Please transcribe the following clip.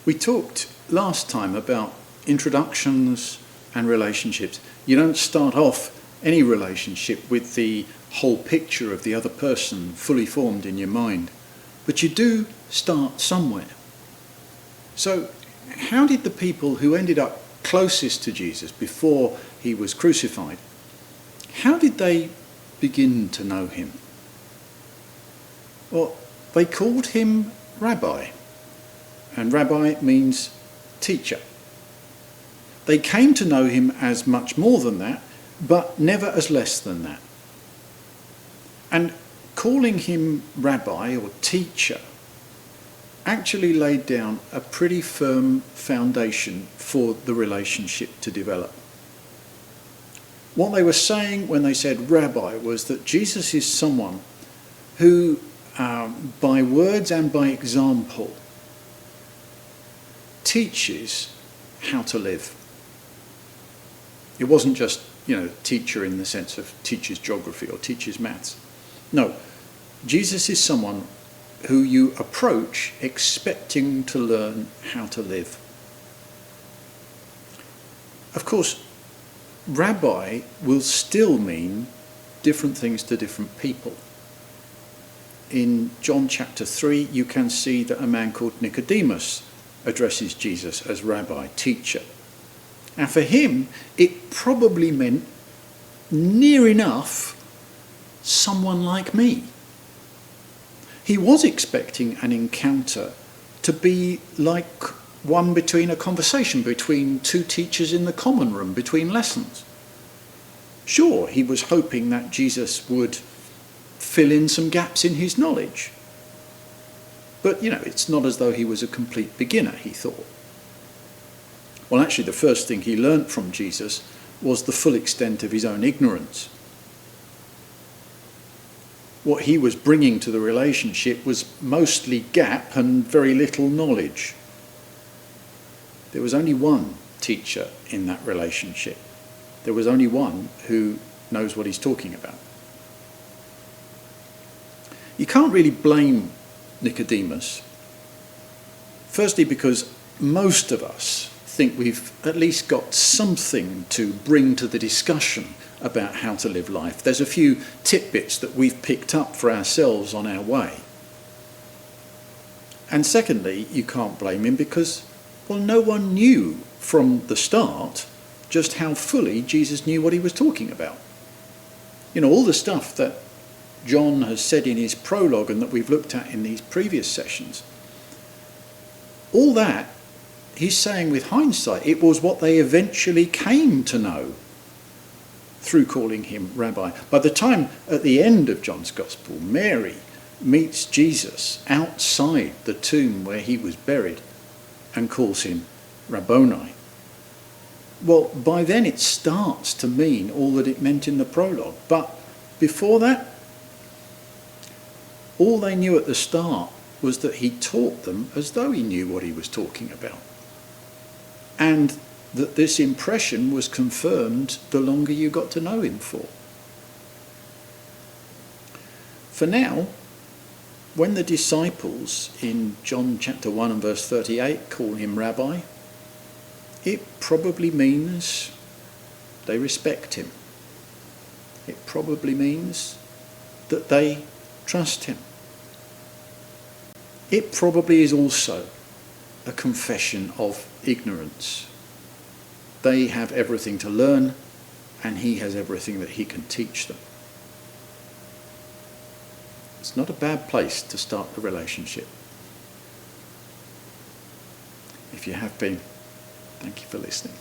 We talked last time about introductions and relationships. You don't start off any relationship with the whole picture of the other person fully formed in your mind, but you do start somewhere. So how did the people who ended up closest to Jesus before he was crucified, how did they begin to know him? Well, they called him Rabbi, and Rabbi means teacher. They came to know him as much more than that, but never as less than that. And calling him Rabbi or teacher actually laid down a pretty firm foundation for the relationship to develop. What they were saying when they said Rabbi was that Jesus is someone who, by words and by example, teaches how to live. It wasn't just, teacher in the sense of teaches geography or teaches maths. No, Jesus is someone who you approach expecting to learn how to live. Of course, Rabbi will still mean different things to different people. In John chapter 3, you can see that a man called Nicodemus addresses Jesus as Rabbi, teacher. And for him, it probably meant near enough someone like me. He was expecting an encounter to be like one between a conversation between two teachers in the common room between lessons. Sure, he was hoping that Jesus would fill in some gaps in his knowledge. But, it's not as though he was a complete beginner, he thought. Well, actually, the first thing he learnt from Jesus was the full extent of his own ignorance. What he was bringing to the relationship was mostly gap and very little knowledge. There was only one teacher in that relationship. There was only one who knows what he's talking about. You can't really blame Nicodemus. Firstly, because most of us think we've at least got something to bring to the discussion about how to live life. There's a few tidbits that we've picked up for ourselves on our way. And secondly, you can't blame him because, no one knew from the start just how fully Jesus knew what he was talking about. All the stuff that John has said in his prologue and that we've looked at in these previous sessions, all that he's saying with hindsight, it was what they eventually came to know through calling him Rabbi. By the time at the end of John's Gospel, Mary meets Jesus outside the tomb where he was buried and calls him Rabboni. Well, by then it starts to mean all that it meant in the prologue. But before that, all they knew at the start was that he taught them as though he knew what he was talking about. And that this impression was confirmed the longer you got to know him for. For now, when the disciples in John chapter 1 and verse 38 call him Rabbi, it probably means they respect him. It probably means that they trust him. It probably is also a confession of ignorance. They have everything to learn, and he has everything that he can teach them. It's not a bad place to start the relationship. If you have been, thank you for listening.